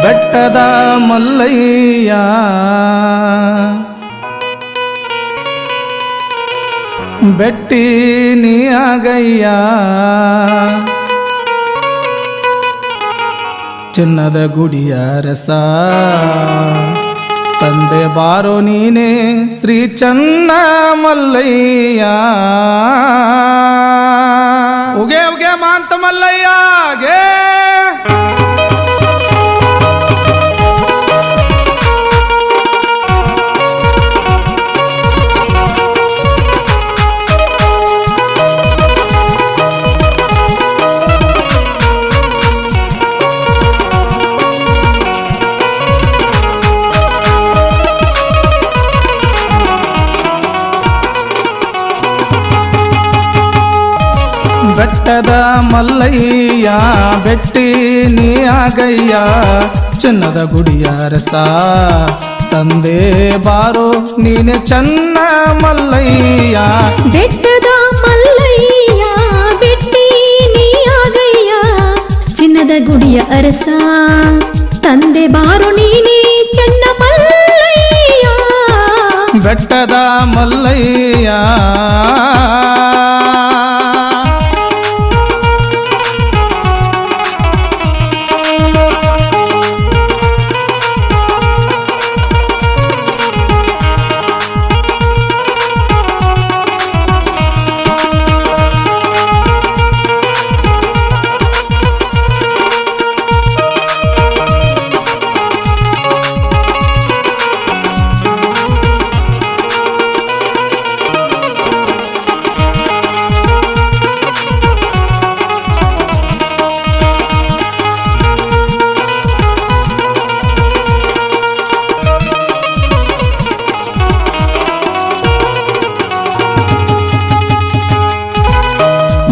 ಬೆಟ್ಟದ ಮಲ್ಲಯ್ಯ ಬೆಟ್ಟಿ ನೀ ಆಗಯ್ಯ ಚಿನ್ನದ ಗುಡಿಯ ರಸ ತಂದೆ ಬಾರೋ ನೀನೇ ಶ್ರೀ ಚನ್ನ ಮಲ್ಲಯ್ಯ ಉಗೆ ಉಗೆ ಮಾಂತ ಮಲ್ಲಯ್ಯ ಗೆ ಬೆಟ್ಟದ ಮಲ್ಲಯ್ಯ ಬೆಟ್ಟಿ ನೀ ಆಗಯ್ಯ ಚಿನ್ನದ ಗುಡಿಯ ರಸ ತಂದೆ ಬಾರೋ ನೀನೆ ಚನ್ನ ಮಲ್ಲಯ್ಯ ಬೆಟ್ಟದ ಮಲ್ಲಯ್ಯ ಬೆಟ್ಟಿ ನೀ ಆಗಯ್ಯ ಚಿನ್ನದ ಗುಡಿಯ ಅರಸ ತಂದೆ ಬಾರೋ ನೀನೆ ಚನ್ನ ಮಲ್ಲಯ್ಯ ಬೆಟ್ಟದ ಮಲ್ಲಯ್ಯ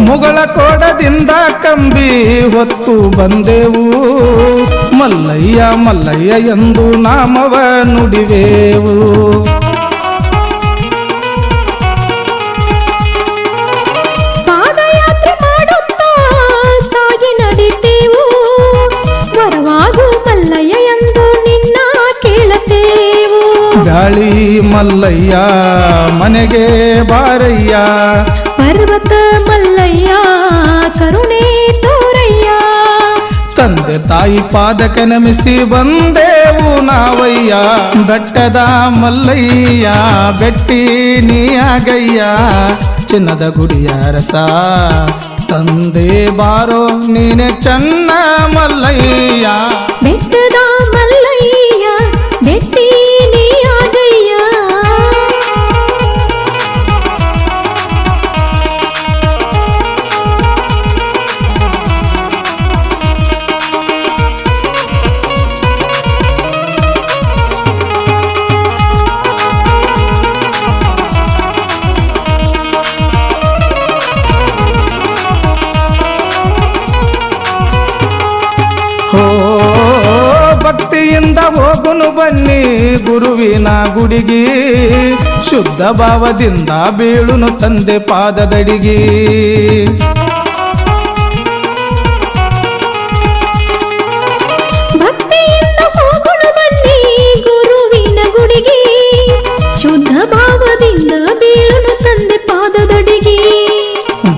ಮುಗಳ ಕೋಡದಿಂದ ಕಂಬಿ ಹೊತ್ತು ಬಂದೆವು ಮಲ್ಲಯ್ಯ ಮಲ್ಲಯ್ಯ ಎಂದು ನಾಮವ ನುಡಿವೆವು ಪಾದಯಾತ್ರೆ ಮಾಡುತ್ತಾ ಸಾಗಿ ನಡಿತೇವು ವರವಾಗು ಮಲ್ಲಯ್ಯ ಎಂದು ನಿನ್ನ ಕೇಳತೇವು ಗಾಳಿ ಮಲ್ಲಯ್ಯ ಮನೆಗೆ ಬಾರಯ್ಯ ಪರ್ವತ ಮಲ್ಲಯ್ಯ ಕರುಣೆ ತೋರಯ್ಯ ತಂದೆ ತಾಯಿ ಪಾದಕ್ಕೆ ನಮಿಸಿ ಬಂದೆವು ನಾವಯ್ಯ ಬೆಟ್ಟದ ಮಲ್ಲಯ್ಯ ಬೆಟ್ಟಿ ನೀ ಆಗಯ್ಯ ಚಿನ್ನದ ಗುಡಿಯ ರಸ ತಂದೆ ಬಾರೋ ನೀನೆ ಚನ್ನ ಮಲ್ಲಯ್ಯ ಬೆಟ್ಟದ ಮಲ್ಲಯ್ಯ ಬೆಟ್ಟಿ ನೀ ಆಗಯ್ಯ ಭಕ್ತಿಯಿಂದ ಹೋಗುನು ಬನ್ನಿ ಗುರುವಿನ ಗುಡಿಗಿ ಶುದ್ಧ ಭಾವದಿಂದ ಬೀಳುನು ತಂದೆ ಪಾದದಡಿಗಿ ಭಕ್ತಿಯಿಂದ ಹೋಗುನು ಬನ್ನಿ ಗುರುವಿನ ಗುಡಿಗೆ ಶುದ್ಧ ಭಾವದಿಂದ ಬೀಳುನು ತಂದೆ ಪಾದದಡಿಗೆ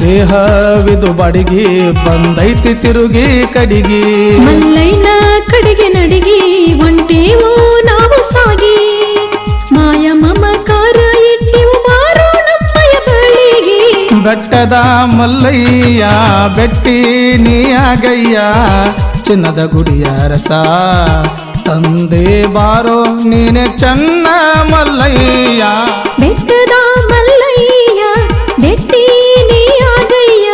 ದೇಹವಿದು ಬಡಿಗಿ ಬಂದೈತಿ ತಿರುಗಿ ಕಡಿಗಿ ಮಲ್ಲಯ್ಯನ ಕಡೆಗೆ ನಡಿಗೆ ಒಂಟೇವೋ ನಾವು ಸಾಗಿ ಮಾಯ ಮಮಕಾರ ಇಟ್ಟಿವು ಬಾರೋ ನಮ್ಮಯ ಬಳಿಗೆ ಬೆಟ್ಟದ ಮಲ್ಲಯ್ಯ ಬೆಟ್ಟಿ ನೀ ಆಗಯ್ಯ ಚಿನ್ನದ ಗುಡಿಯ ರಸ ತಂದೆ ಬಾರೋ ನೀನೆ ಚನ್ನ ಮಲ್ಲಯ್ಯ ಬೆಟ್ಟದ ಮಲ್ಲಯ್ಯ ಬೆಟ್ಟಿ ನೀ ಆಗಯ್ಯ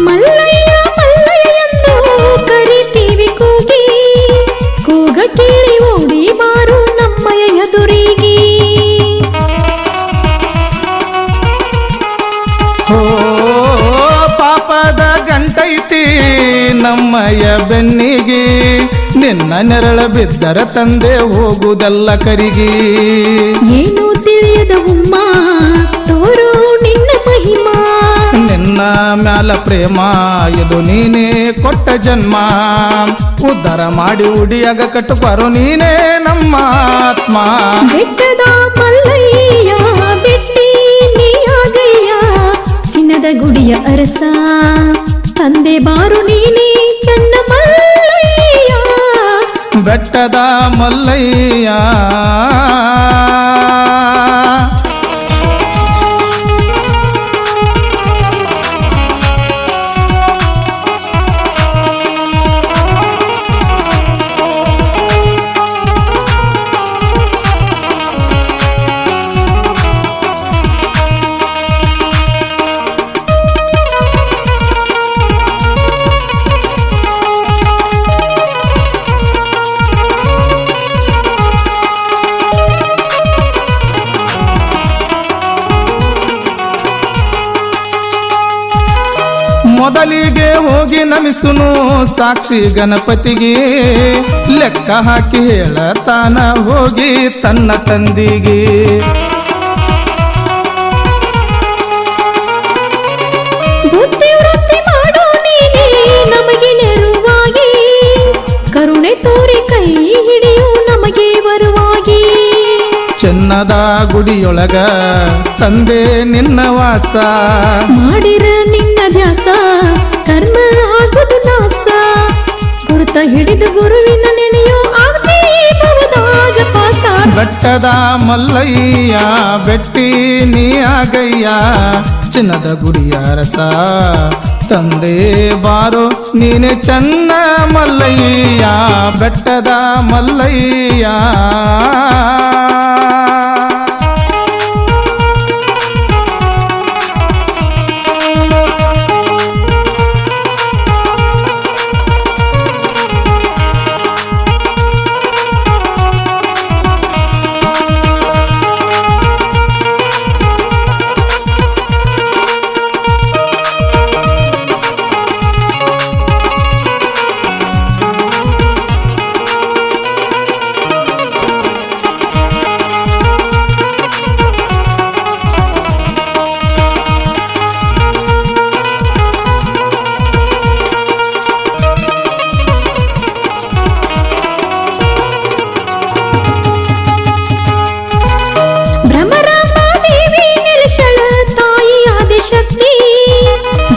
ಮಲ್ಲಯ್ಯ ನೆರಳ ಬಿದ್ದರ ತಂದೆ ಹೋಗುವುದೆಲ್ಲ ಕರಿಗಿ. ಏನು ತಿಳಿಯದ ಉಮ್ಮ ತೋರು ನಿನ್ನ ಮಹಿಮಾ. ನಿನ್ನ ಮ್ಯಾಲ ಪ್ರೇಮ ಇದು ನೀನೇ ಕೊಟ್ಟ ಜನ್ಮ. ಉದ್ಧಾರ ಮಾಡಿ ಉಡಿಯಾಗ ಕಟ್ಟುಪಾರೋ ನೀನೇ ನಮ್ಮ ಆತ್ಮ. ಬೆಟ್ಟದ ಮಲ್ಲಯ್ಯ ಬೆಟ್ಟಿ ನೀಯಾಗಯ್ಯ ಚಿನ್ನದ ಗುಡಿಯ ಅರಸ ತಂದೆ ಬಾರು ನೀನೇ ಚನ್ನ ಮಲ್ಲಯ್ಯ. ಬೆಟ್ಟದ ಮಲ್ಲಯ್ಯ ಮೊದಲಿಗೆ ಹೋಗಿ ನಮಿಸುನು ಸಾಕ್ಷಿ ಗಣಪತಿಗೆ. ಲೆಕ್ಕ ಹಾಕಿ ಹೇಳತಾನ ಹೋಗಿ ತನ್ನ ತಂದಿಗೆ. ಬುದ್ಧಿ ವೃತ್ತಿ ಮಾಡೋ ನೀನೇ ನಮಗೆ ನೆರವಾಗಿ ಕರುಣೆ ತೋರಿ ಕೈ ಹಿಡಿಯು ನಮಗೆ ಬರುವಾಗಿ. ಚಿನ್ನದ ಗುಡಿಯೊಳಗ ತಂದೆ ನಿನ್ನ ವಾಸ ಮಾಡಿರ ನಿನ್ನ ಧ್ಯಾಸ ಕರ್ಮ ಆಗುದು ನಾಸ. ಗುರುತ ಹಿಡಿದು ಗುರುವಿನ ನೆನೆಯೋ ಆಗ್ತಿ ಭವದಾಗ ಪಾಸ. ಬೆಟ್ಟದ ಮಲ್ಲಯ್ಯ ಬೆಟ್ಟಿ ನೀ ಆಗಯ್ಯ ಚಿನ್ನದ ಗುಡಿಯ ರಸ ತಂದೆ ಬಾರೋ ನೀನೆ ಚನ್ನ ಮಲ್ಲಯ್ಯ. ಬೆಟ್ಟದ ಮಲ್ಲಯ್ಯ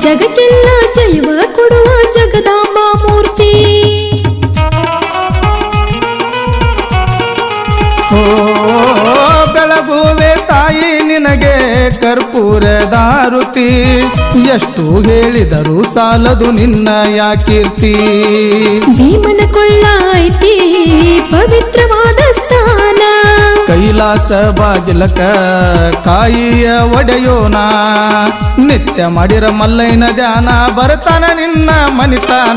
ಜಗಕ್ಕೆಲ್ಲ ಜೈವ ಕೊಡುವ ಜಗದಾಂಬ ಮೂರ್ತಿ. ಓ ಬೆಳಗುವೆ ತಾಯಿ ನಿನಗೆ ಕರ್ಪೂರದಾರುತಿ. ಎಷ್ಟು ಹೇಳಿದರೂ ಸಾಲದು ನಿನ್ನಯ ಕೀರ್ತಿ. ಭೀಮನ ಕೊಳ್ಳ ಐತಿ ಪವಿತ್ರವಾದ ಸ್ಥಾನ. ಕೈಲಾಸ ಬಾಗಿಲಕ ಕಾಯಿಯ ಒಡೆಯೋಣ. ನಿತ್ಯ ಮಾಡಿರ ಮಲ್ಲಯ್ಯನ ಧ್ಯಾನ ಬರ್ತಾನ ನಿನ್ನ ಮನಿತಾನ.